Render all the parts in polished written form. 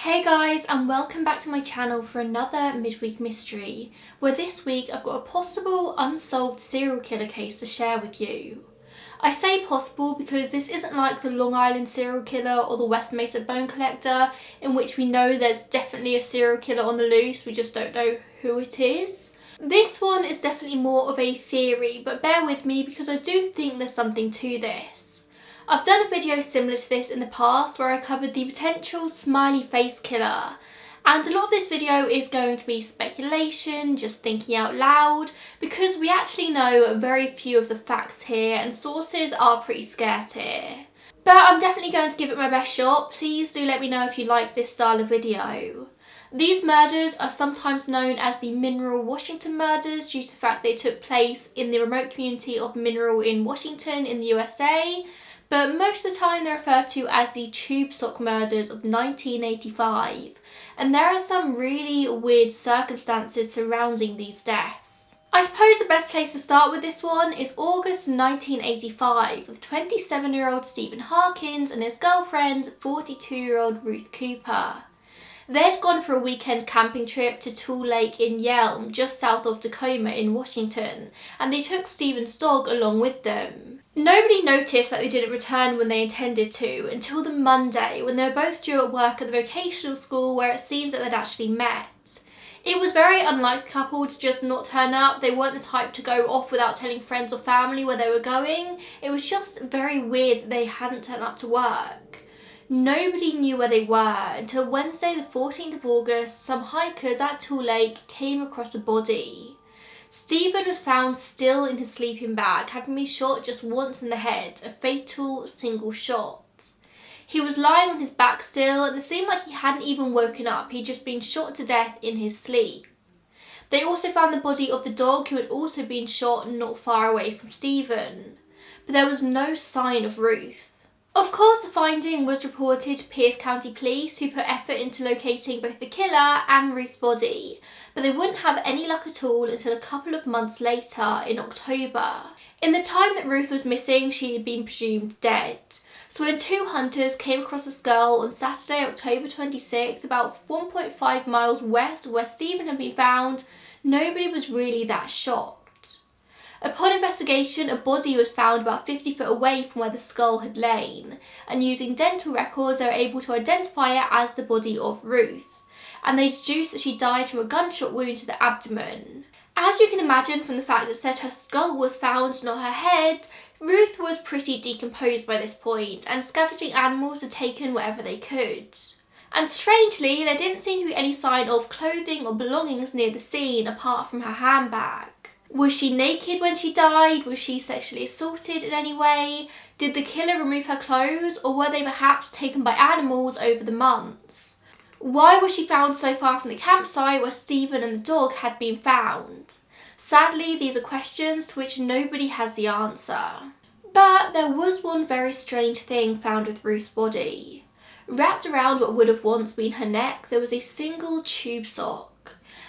Hey guys, and welcome back to my channel for another midweek mystery, where this week I've got a possible unsolved serial killer case to share with you. I say possible because this isn't like the Long Island serial killer or the West Mesa bone collector, in which we know there's definitely a serial killer on the loose, we just don't know who it is. This one is definitely more of a theory, but bear with me because I do think there's something to this. I've done a video similar to this in the past where I covered the potential smiley face killer, and a lot of this video is going to be speculation, just thinking out loud, because we actually know very few of the facts here and sources are pretty scarce here. But I'm definitely going to give it my best shot. Please do let me know if you like this style of video. These murders are sometimes known as the Mineral Washington murders due to the fact they took place in the remote community of Mineral in Washington in the USA. But most of the time they're referred to as the Tube Sock murders of 1985, and there are some really weird circumstances surrounding these deaths. I suppose the best place to start with this one is August 1985 with 27-year-old Stephen Harkins and his girlfriend, 42-year-old Ruth Cooper. They'd gone for a weekend camping trip to Tool Lake in Yelm, just south of Tacoma in Washington, and they took Stephen's dog along with them. Nobody noticed that they didn't return when they intended to until the Monday when they were both due at work at the vocational school where it seems that they'd actually met. It was very unlike the couple to just not turn up. They weren't the type to go off without telling friends or family where they were going. It was just very weird that they hadn't turned up to work. Nobody knew where they were until Wednesday the 14th of August, some hikers at Tool Lake came across a body. Stephen was found still in his sleeping bag, having been shot just once in the head, a fatal single shot. He was lying on his back still, and it seemed like he hadn't even woken up, he'd just been shot to death in his sleep. They also found the body of the dog, who had also been shot not far away from Stephen, but there was no sign of Ruth. Of course, the finding was reported to Pierce County Police, who put effort into locating both the killer and Ruth's body, but they wouldn't have any luck at all until a couple of months later in October. In the time that Ruth was missing, she had been presumed dead. So when two hunters came across a skull on Saturday, October 26th, about 1.5 miles west of where Stephen had been found, nobody was really that shocked. Upon investigation, a body was found about 50 foot away from where the skull had lain, and using dental records they were able to identify it as the body of Ruth, and they deduced that she died from a gunshot wound to the abdomen. As you can imagine from the fact it said her skull was found, not her head, Ruth was pretty decomposed by this point, and scavenging animals had taken whatever they could. And strangely, there didn't seem to be any sign of clothing or belongings near the scene apart from her handbag. Was she naked when she died? Was she sexually assaulted in any way? Did the killer remove her clothes, or were they perhaps taken by animals over the months? Why was she found so far from the campsite where Stephen and the dog had been found? Sadly, these are questions to which nobody has the answer. But there was one very strange thing found with Ruth's body. Wrapped around what would have once been her neck, there was a single tube sock.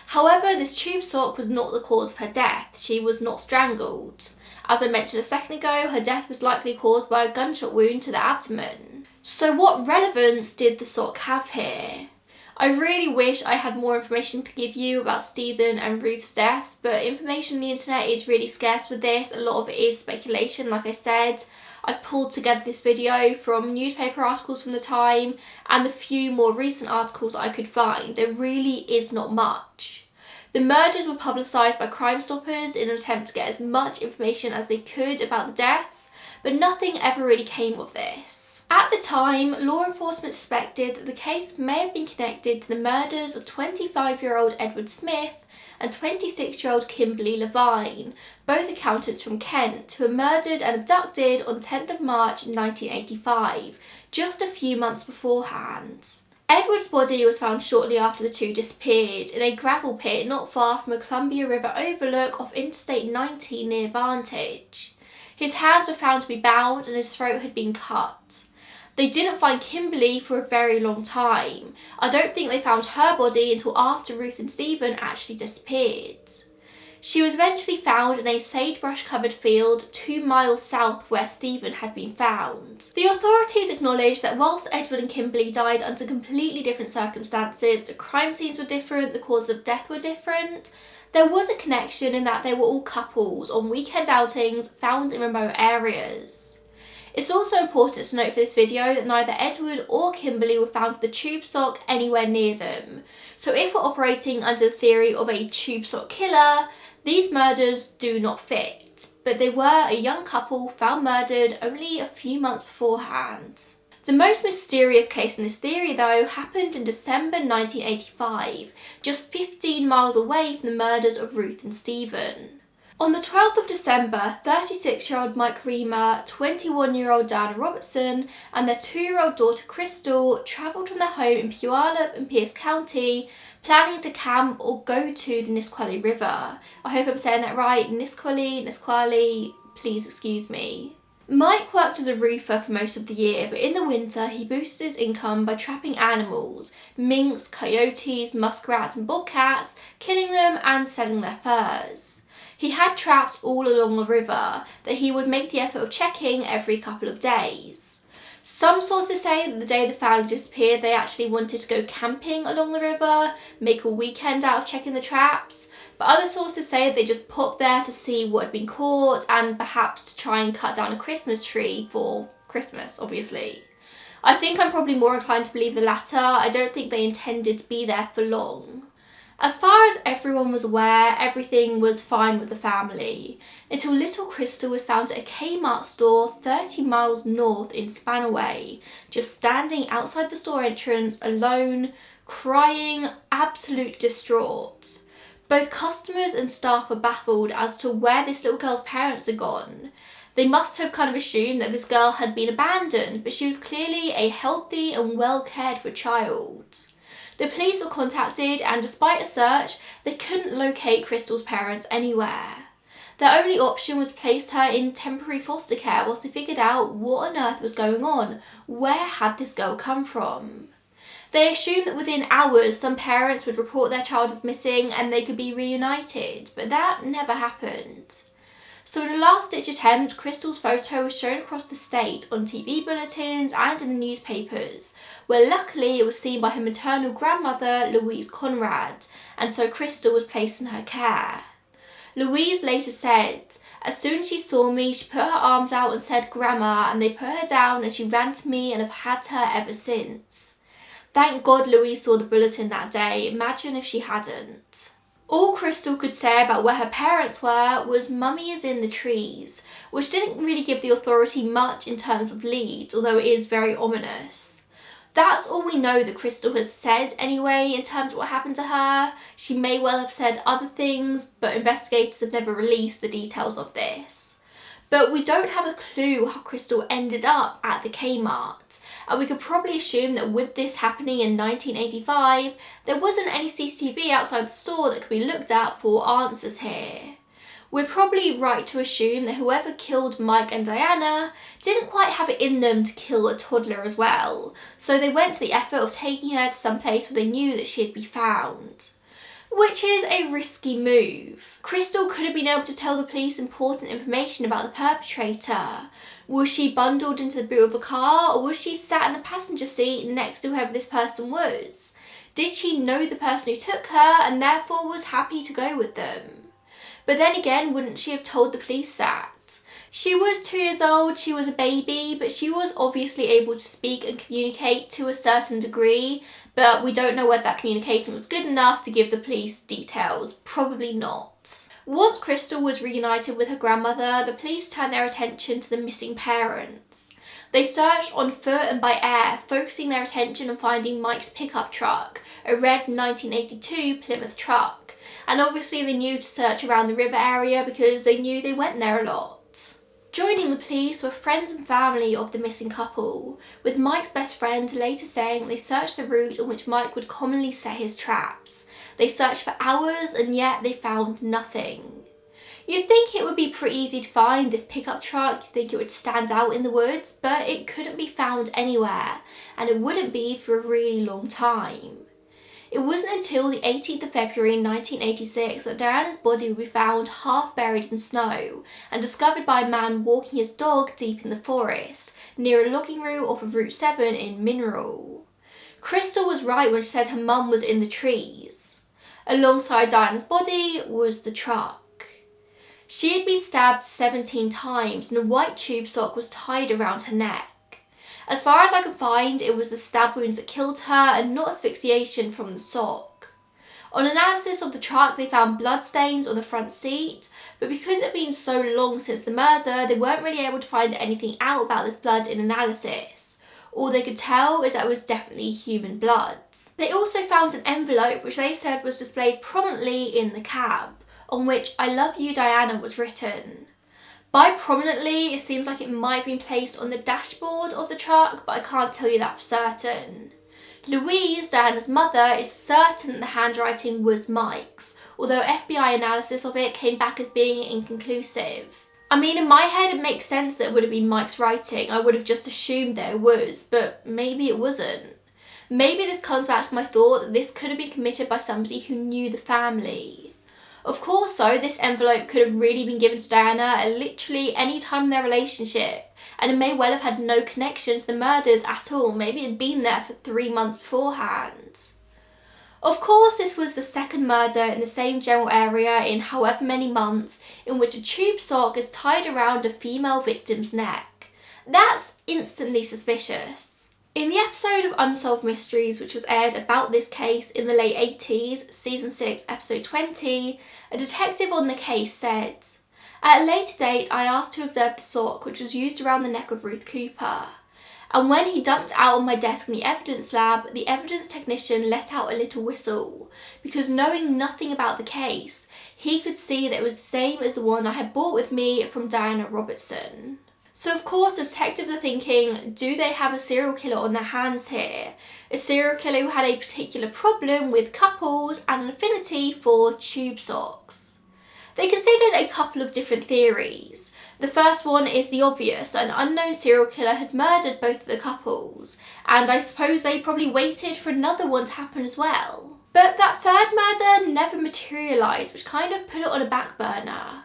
However, this tube sock was not the cause of her death. She was not strangled. As I mentioned a second ago, her death was likely caused by a gunshot wound to the abdomen. So what relevance did the sock have here? I really wish I had more information to give you about Stephen and Ruth's deaths, but information on the internet is really scarce with this. A lot of it is speculation, like I said. I've pulled together this video from newspaper articles from the time and the few more recent articles I could find. There really is not much. The murders were publicised by Crime Stoppers in an attempt to get as much information as they could about the deaths, but nothing ever really came of this. At the time, law enforcement suspected that the case may have been connected to the murders of 25-year-old Edward Smith and 26-year-old Kimberly Levine, both accountants from Kent, who were murdered and abducted on 10th of March 1985, just a few months beforehand. Edward's body was found shortly after the two disappeared in a gravel pit not far from a Columbia River overlook off Interstate 90 near Vantage. His hands were found to be bound and his throat had been cut. They didn't find Kimberly for a very long time. I don't think they found her body until after Ruth and Stephen actually disappeared. She was eventually found in a sagebrush-covered field 2 miles south where Stephen had been found. The authorities acknowledged that whilst Edward and Kimberly died under completely different circumstances, the crime scenes were different, the causes of death were different, there was a connection in that they were all couples on weekend outings found in remote areas. It's also important to note for this video that neither Edward or Kimberly were found with the tube sock anywhere near them. So if we're operating under the theory of a tube sock killer, these murders do not fit, but they were a young couple found murdered only a few months beforehand. The most mysterious case in this theory, though, happened in December 1985, just 15 miles away from the murders of Ruth and Stephen. On the 12th of December, 36-year-old Mike Riemer, 21-year-old Diana Robertson, and their 2-year-old daughter Crystal travelled from their home in Puyallup in Pierce County, planning to camp or go to the Nisqually River. I hope I'm saying that right. Nisqually, please excuse me. Mike worked as a roofer for most of the year, but in the winter he boosted his income by trapping animals, minks, coyotes, muskrats and bobcats, killing them and selling their furs. He had traps all along the river that he would make the effort of checking every couple of days. Some sources say that the day the family disappeared they actually wanted to go camping along the river, make a weekend out of checking the traps, but other sources say they just popped there to see what had been caught and perhaps to try and cut down a Christmas tree for Christmas, obviously. I think I'm probably more inclined to believe the latter. I don't think they intended to be there for long. As far as everyone was aware, everything was fine with the family, until little Crystal was found at a Kmart store 30 miles north in Spanaway, just standing outside the store entrance alone, crying, absolutely distraught. Both customers and staff were baffled as to where this little girl's parents had gone. They must have kind of assumed that this girl had been abandoned, but she was clearly a healthy and well cared for child. The police were contacted and despite a search, they couldn't locate Crystal's parents anywhere. Their only option was to place her in temporary foster care whilst they figured out what on earth was going on. Where had this girl come from? They assumed that within hours some parents would report their child as missing and they could be reunited, but that never happened. So in a last-ditch attempt, Crystal's photo was shown across the state on TV bulletins and in the newspapers, where luckily it was seen by her maternal grandmother, Louise Conrad, and so Crystal was placed in her care. Louise later said, "As soon as she saw me, she put her arms out and said, 'Grandma,' and they put her down and she ran to me and have had her ever since." Thank God Louise saw the bulletin that day. Imagine if she hadn't. All Crystal could say about where her parents were was "Mummy is in the trees," which didn't really give the authority much in terms of leads, although it is very ominous. That's all we know that Crystal has said anyway in terms of what happened to her. She may well have said other things, but investigators have never released the details of this. But we don't have a clue how Crystal ended up at the Kmart, and we could probably assume that with this happening in 1985, there wasn't any CCTV outside the store that could be looked at for answers here. We're probably right to assume that whoever killed Mike and Diana didn't quite have it in them to kill a toddler as well, so they went to the effort of taking her to some place where they knew that she'd be found. Which is a risky move. Crystal could have been able to tell the police important information about the perpetrator. Was she bundled into the boot of a car, or was she sat in the passenger seat next to whoever this person was? Did she know the person who took her and therefore was happy to go with them? But then again, wouldn't she have told the police that? She was 2 years old, she was a baby, but she was obviously able to speak and communicate to a certain degree, but we don't know whether that communication was good enough to give the police details. Probably not. Once Crystal was reunited with her grandmother, the police turned their attention to the missing parents. They searched on foot and by air, focusing their attention on finding Mike's pickup truck, a red 1982 Plymouth truck. And obviously they knew to search around the river area because they knew they went there a lot. Joining the police were friends and family of the missing couple, with Mike's best friend later saying they searched the route on which Mike would commonly set his traps. They searched for hours and yet they found nothing. You'd think it would be pretty easy to find this pickup truck, you'd think it would stand out in the woods, but it couldn't be found anywhere, and it wouldn't be for a really long time. It wasn't until the 18th of February 1986 that Diana's body would be found half buried in snow and discovered by a man walking his dog deep in the forest, near a logging route off of Route 7 in Mineral. Crystal was right when she said her mum was in the trees. Alongside Diana's body was the truck. She had been stabbed 17 times and a white tube sock was tied around her neck. As far as I could find, it was the stab wounds that killed her and not asphyxiation from the sock. On analysis of the truck, they found bloodstains on the front seat, but because it had been so long since the murder, they weren't really able to find anything out about this blood in analysis. All they could tell is that it was definitely human blood. They also found an envelope which they said was displayed prominently in the cab, on which "I love you, Diana" was written. By prominently, it seems like it might have been placed on the dashboard of the truck, but I can't tell you that for certain. Louise, Diana's mother, is certain that the handwriting was Mike's, although FBI analysis of it came back as being inconclusive. I mean, in my head it makes sense that it would have been Mike's writing. I would have just assumed that it was, but maybe it wasn't. Maybe this comes back to my thought that this could have been committed by somebody who knew the family. Of course though, this envelope could have really been given to Diana at literally any time in their relationship, and it may well have had no connection to the murders at all. Maybe it had been there for 3 months beforehand. Of course, this was the second murder in the same general area in however many months in which a tube sock is tied around a female victim's neck. That's instantly suspicious. In the episode of Unsolved Mysteries, which was aired about this case in the late 80s, season 6, episode 20, a detective on the case said, "At a later date, I asked to observe the sock which was used around the neck of Ruth Cooper. And when he dumped out on my desk in the evidence lab, the evidence technician let out a little whistle, because knowing nothing about the case, he could see that it was the same as the one I had brought with me from Diana Robertson." So of course the detectives are thinking, do they have a serial killer on their hands here? A serial killer who had a particular problem with couples and an affinity for tube socks. They considered a couple of different theories. The first one is the obvious, that an unknown serial killer had murdered both of the couples, and I suppose they probably waited for another one to happen as well. But that third murder never materialised, which kind of put it on a back burner.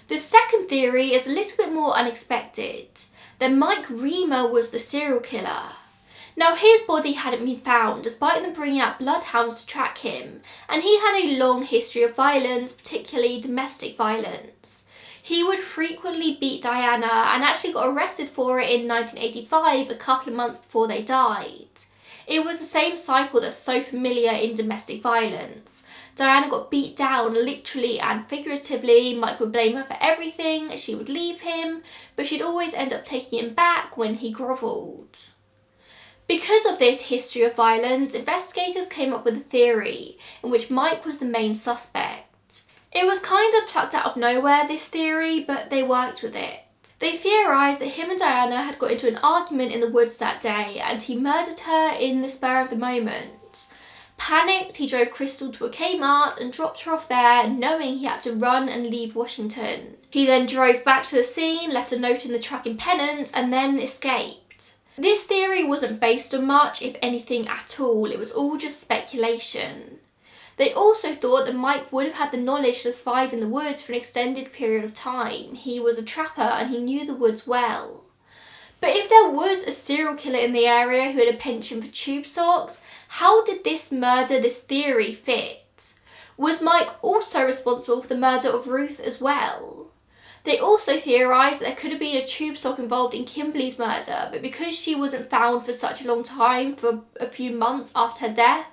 The second theory is a little bit more unexpected, that Mike Riemer was the serial killer. Now his body hadn't been found despite them bringing out bloodhounds to track him, and he had a long history of violence, particularly domestic violence. He would frequently beat Diana and actually got arrested for it in 1985, a couple of months before they died. It was the same cycle that's so familiar in domestic violence. Diana got beat down literally and figuratively. Mike would blame her for everything, she would leave him, but she'd always end up taking him back when he grovelled. Because of this history of violence, investigators came up with a theory in which Mike was the main suspect. It was kind of plucked out of nowhere, this theory, but they worked with it. They theorised that him and Diana had got into an argument in the woods that day and he murdered her in the spur of the moment. Panicked, he drove Crystal to a Kmart and dropped her off there, knowing he had to run and leave Washington. He then drove back to the scene, left a note in the truck in Pennant, and then escaped. This theory wasn't based on much, if anything at all. It was all just speculation. They also thought that Mike would have had the knowledge to survive in the woods for an extended period of time. He was a trapper and he knew the woods well. But if there was a serial killer in the area who had a penchant for tube socks, how did this murder, this theory, fit? Was Mike also responsible for the murder of Ruth as well? They also theorised that there could have been a tube sock involved in Kimberly's murder, but because she wasn't found for such a long time, for a few months after her death,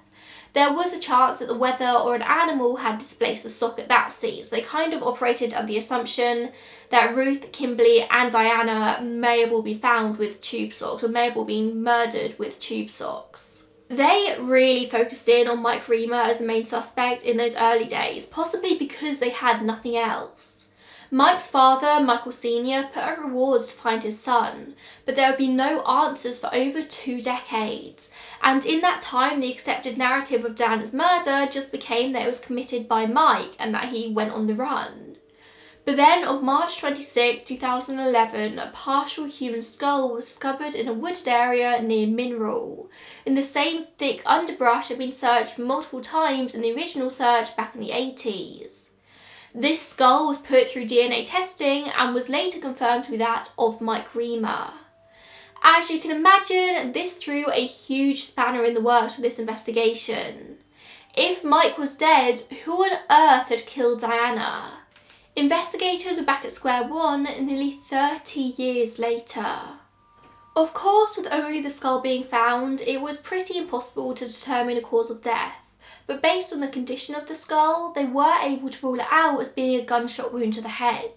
there was a chance that the weather or an animal had displaced the sock at that scene. So they kind of operated under the assumption that Ruth, Kimberly and Diana may have all been found with tube socks, or may have all been murdered with tube socks. They really focused in on Mike Riemer as the main suspect in those early days, possibly because they had nothing else. Mike's father, Michael Sr., put out rewards to find his son, but there would be no answers for over 2 decades. And in that time, the accepted narrative of Diana's murder just became that it was committed by Mike and that he went on the run. But then on March 26, 2011, a partial human skull was discovered in a wooded area near Mineral. In the same thick underbrush had been searched multiple times in the original search back in the 80s. This skull was put through DNA testing and was later confirmed to be that of Mike Riemer. As you can imagine, this threw a huge spanner in the works with this investigation. If Mike was dead, who on earth had killed Diana? Investigators were back at square one nearly 30 years later. Of course, with only the skull being found, it was pretty impossible to determine the cause of death, but based on the condition of the skull, they were able to rule it out as being a gunshot wound to the head.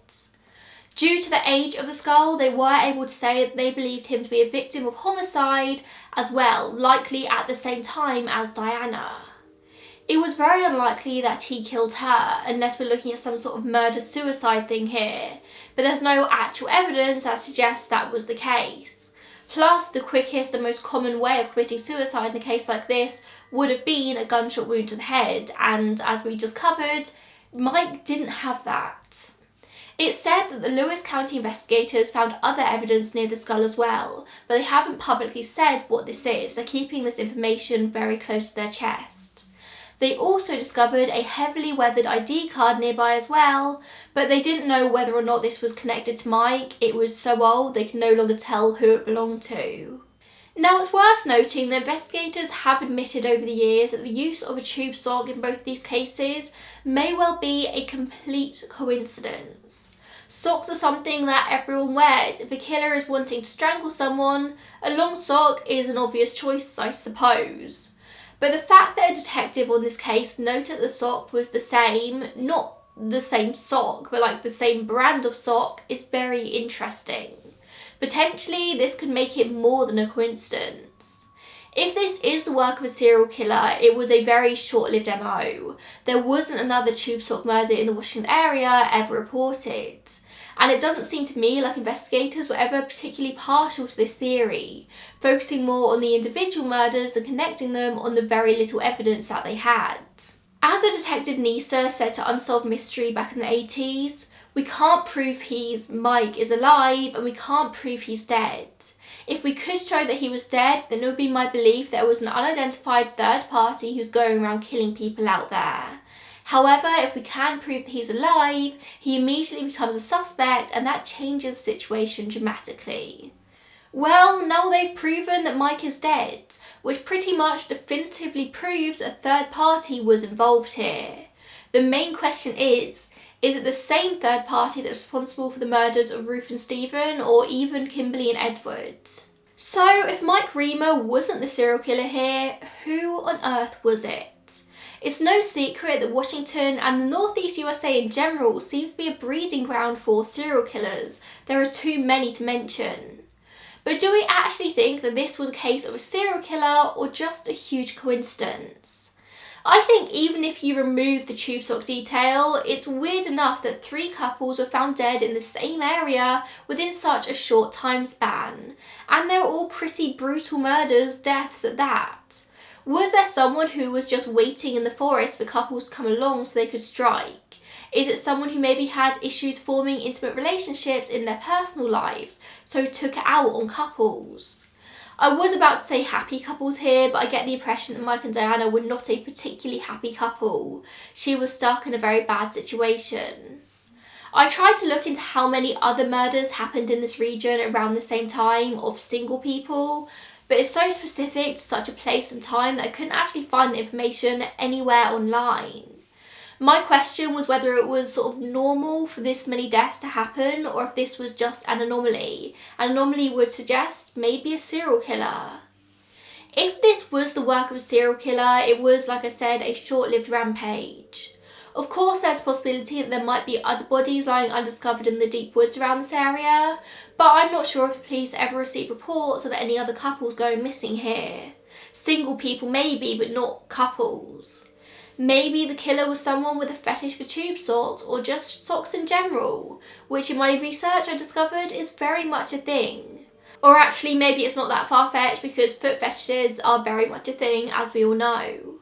Due to the age of the skull, they were able to say that they believed him to be a victim of homicide as well, likely at the same time as Diana. It was very unlikely that he killed her, unless we're looking at some sort of murder-suicide thing here, but there's no actual evidence that suggests that was the case. Plus, the quickest and most common way of committing suicide in a case like this would have been a gunshot wound to the head, and as we just covered, Mike didn't have that. It's said that the Lewis County investigators found other evidence near the skull as well, but they haven't publicly said what this is. They're keeping this information very close to their chest. They also discovered a heavily weathered ID card nearby as well, but they didn't know whether or not this was connected to Mike. It was so old they could no longer tell who it belonged to. Now, it's worth noting that investigators have admitted over the years that the use of a tube sock in both these cases may well be a complete coincidence. Socks are something that everyone wears. If a killer is wanting to strangle someone, a long sock is an obvious choice, I suppose. But the fact that a detective on this case noted that the sock was the same, not the same sock, but like the same brand of sock, is very interesting. Potentially, this could make it more than a coincidence. If this is the work of a serial killer, it was a very short-lived MO. There wasn't another tube sock murder in the Washington area ever reported. And it doesn't seem to me like investigators were ever particularly partial to this theory, focusing more on the individual murders and connecting them on the very little evidence that they had. As a detective Nisa said to Unsolved Mystery back in the 80s, we can't prove Mike is alive and we can't prove he's dead. If we could show that he was dead, then it would be my belief there was an unidentified third party who's going around killing people out there. However, if we can prove that he's alive, he immediately becomes a suspect and that changes the situation dramatically. Well, now they've proven that Mike is dead, which pretty much definitively proves a third party was involved here. The main question is it the same third party that's responsible for the murders of Ruth and Stephen, or even Kimberly and Edward? So, if Mike Riemer wasn't the serial killer here, who on earth was it? It's no secret that Washington and the Northeast USA in general seems to be a breeding ground for serial killers. There are too many to mention. But do we actually think that this was a case of a serial killer or just a huge coincidence? I think even if you remove the tube sock detail, it's weird enough that 3 couples were found dead in the same area within such a short time span. And they're all pretty brutal murders, deaths at that. Was there someone who was just waiting in the forest for couples to come along so they could strike? Is it someone who maybe had issues forming intimate relationships in their personal lives, so took it out on couples? I was about to say happy couples here, but I get the impression that Mike and Diana were not a particularly happy couple. She was stuck in a very bad situation. I tried to look into how many other murders happened in this region around the same time of single people, but it's so specific to such a place and time that I couldn't actually find the information anywhere online. My question was whether it was sort of normal for this many deaths to happen, or if this was just an anomaly. An anomaly would suggest maybe a serial killer. If this was the work of a serial killer, it was, like I said, a short-lived rampage. Of course, there's a possibility that there might be other bodies lying undiscovered in the deep woods around this area, but I'm not sure if the police ever received reports of any other couples going missing here. Single people maybe, but not couples. Maybe the killer was someone with a fetish for tube socks, or just socks in general, which in my research I discovered is very much a thing. Or actually, maybe it's not that far-fetched, because foot fetishes are very much a thing, as we all know.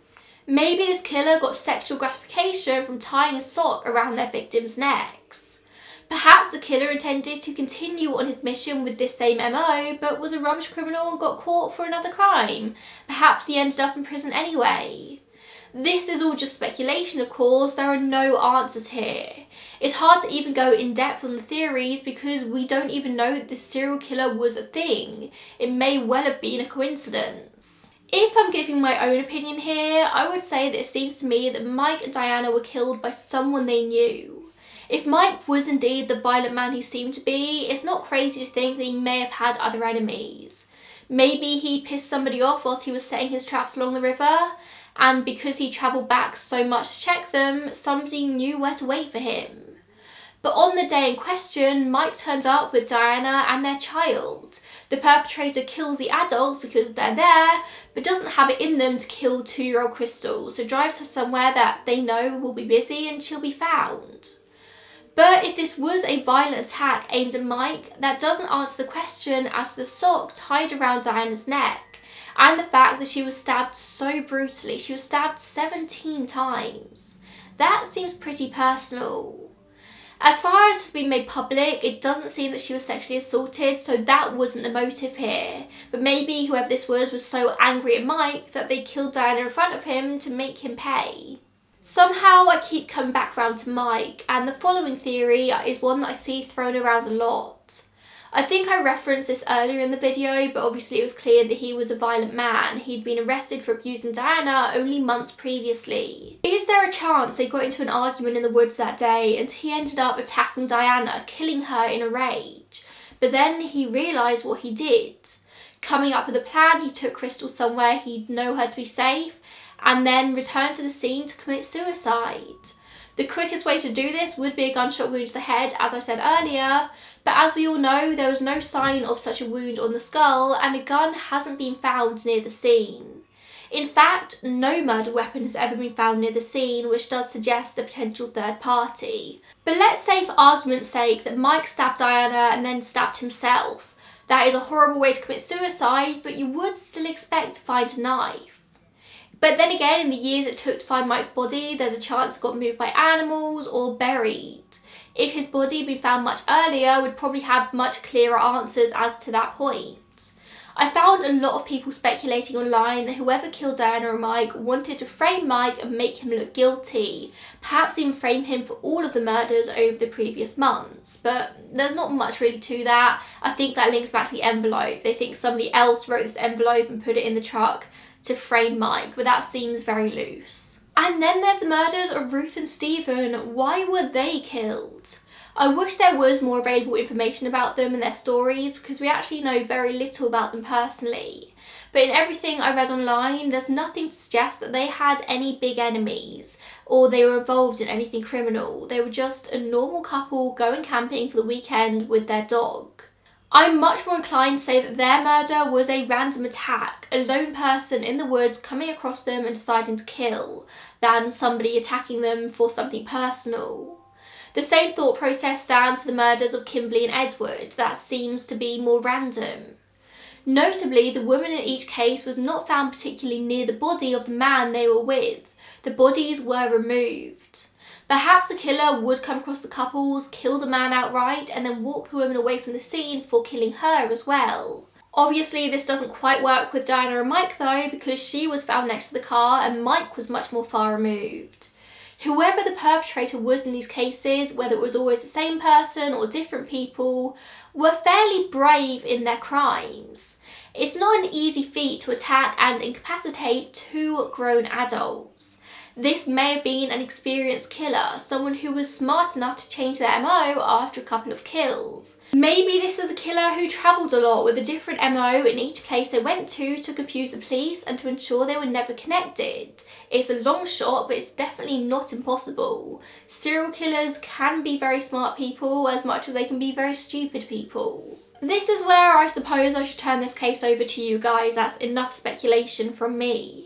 Maybe this killer got sexual gratification from tying a sock around their victims' necks. Perhaps the killer intended to continue on his mission with this same MO, but was a rubbish criminal and got caught for another crime. Perhaps he ended up in prison anyway. This is all just speculation, of course. There are no answers here. It's hard to even go in depth on the theories because we don't even know that this serial killer was a thing. It may well have been a coincidence. If I'm giving my own opinion here, I would say that it seems to me that Mike and Diana were killed by someone they knew. If Mike was indeed the violent man he seemed to be, it's not crazy to think that he may have had other enemies. Maybe he pissed somebody off whilst he was setting his traps along the river, and because he travelled back so much to check them, somebody knew where to wait for him. But on the day in question, Mike turned up with Diana and their child. The perpetrator kills the adults because they're there, but doesn't have it in them to kill 2-year-old Crystal, so drives her somewhere that they know will be busy and she'll be found. But if this was a violent attack aimed at Mike, that doesn't answer the question as to the sock tied around Diana's neck, and the fact that she was stabbed so brutally. She was stabbed 17 times. That seems pretty personal. As far as has been made public, it doesn't seem that she was sexually assaulted, so that wasn't the motive here. But maybe whoever this was so angry at Mike that they killed Diana in front of him to make him pay. Somehow I keep coming back round to Mike, and the following theory is one that I see thrown around a lot. I think I referenced this earlier in the video, but obviously it was clear that he was a violent man. He'd been arrested for abusing Diana only months previously. Is there a chance they got into an argument in the woods that day and he ended up attacking Diana, killing her in a rage? But then he realised what he did. Coming up with a plan, he took Crystal somewhere he'd know her to be safe, and then returned to the scene to commit suicide. The quickest way to do this would be a gunshot wound to the head, as I said earlier, but as we all know, there was no sign of such a wound on the skull, and a gun hasn't been found near the scene. In fact, no murder weapon has ever been found near the scene, which does suggest a potential third party. But let's say for argument's sake that Mike stabbed Diana and then stabbed himself. That is a horrible way to commit suicide, but you would still expect to find a knife. But then again, in the years it took to find Mike's body, there's a chance it got moved by animals or buried. If his body had been found much earlier, we'd probably have much clearer answers as to that point. I found a lot of people speculating online that whoever killed Diana and Mike wanted to frame Mike and make him look guilty, perhaps even frame him for all of the murders over the previous months. But there's not much really to that. I think that links back to the envelope. They think somebody else wrote this envelope and put it in the truck to frame Mike, but that seems very loose. And then there's the murders of Ruth and Stephen. Why were they killed? I wish there was more available information about them and their stories, because we actually know very little about them personally. But in everything I read online, there's nothing to suggest that they had any big enemies or they were involved in anything criminal. They were just a normal couple going camping for the weekend with their dog. I'm much more inclined to say that their murder was a random attack, a lone person in the woods coming across them and deciding to kill, than somebody attacking them for something personal. The same thought process stands for the murders of Kimberly and Edward. That seems to be more random. Notably, the woman in each case was not found particularly near the body of the man they were with. The bodies were removed. Perhaps the killer would come across the couples, kill the man outright, and then walk the woman away from the scene before killing her as well. Obviously, this doesn't quite work with Diana and Mike though, because she was found next to the car and Mike was much more far removed. Whoever the perpetrator was in these cases, whether it was always the same person or different people, were fairly brave in their crimes. It's not an easy feat to attack and incapacitate 2 grown adults. This may have been an experienced killer, someone who was smart enough to change their MO after a couple of kills. Maybe this is a killer who travelled a lot with a different MO in each place they went to confuse the police and to ensure they were never connected. It's a long shot, but it's definitely not impossible. Serial killers can be very smart people as much as they can be very stupid people. This is where I suppose I should turn this case over to you guys. That's enough speculation from me.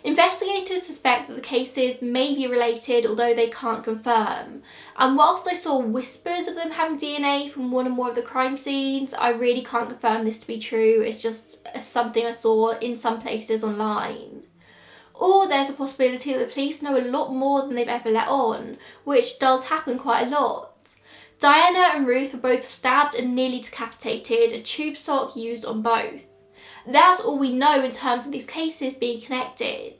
Investigators suspect that the cases may be related, although they can't confirm. And whilst I saw whispers of them having DNA from one or more of the crime scenes, I really can't confirm this to be true. It's just something I saw in some places online. Or there's a possibility that the police know a lot more than they've ever let on, which does happen quite a lot. Diana and Ruth were both stabbed and nearly decapitated, a tube sock used on both. That's all we know in terms of these cases being connected.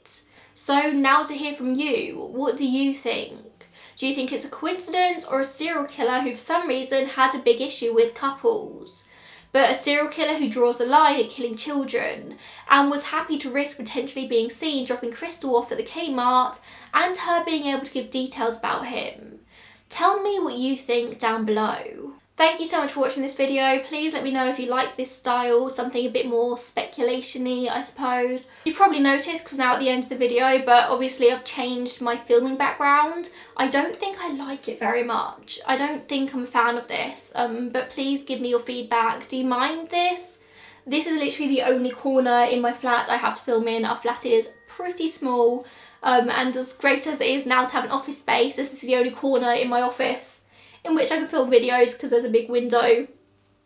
So now to hear from you, what do you think? Do you think it's a coincidence or a serial killer who for some reason had a big issue with couples? But a serial killer who draws the line at killing children and was happy to risk potentially being seen dropping Crystal off at the Kmart and her being able to give details about him. Tell me what you think down below. Thank you so much for watching this video. Please let me know if you like this style, something a bit more speculation-y, I suppose. You probably noticed because now at the end of the video, but obviously I've changed my filming background. I don't think I like it very much. I don't think I'm a fan of this, but please give me your feedback. Do you mind this? This is literally the only corner in my flat I have to film in. Our flat is pretty small, and as great as it is now to have an office space, this is the only corner in my office in which I can film videos because there's a big window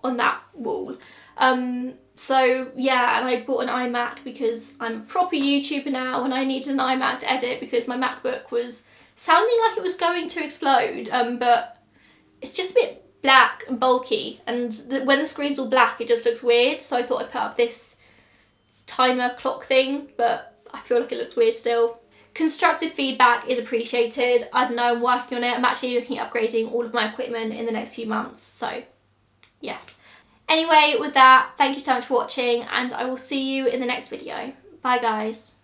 on that wall. So yeah, and I bought an iMac because I'm a proper YouTuber now and I needed an iMac to edit because my MacBook was sounding like it was going to explode, but it's just a bit black and bulky, and when the screen's all black it just looks weird, so I thought I'd put up this timer clock thing, but I feel like it looks weird still. Constructive feedback is appreciated. I don't know, I'm working on it. I'm actually looking at upgrading all of my equipment in the next few months, so yes. Anyway, with that, thank you so much for watching and I will see you in the next video. Bye guys.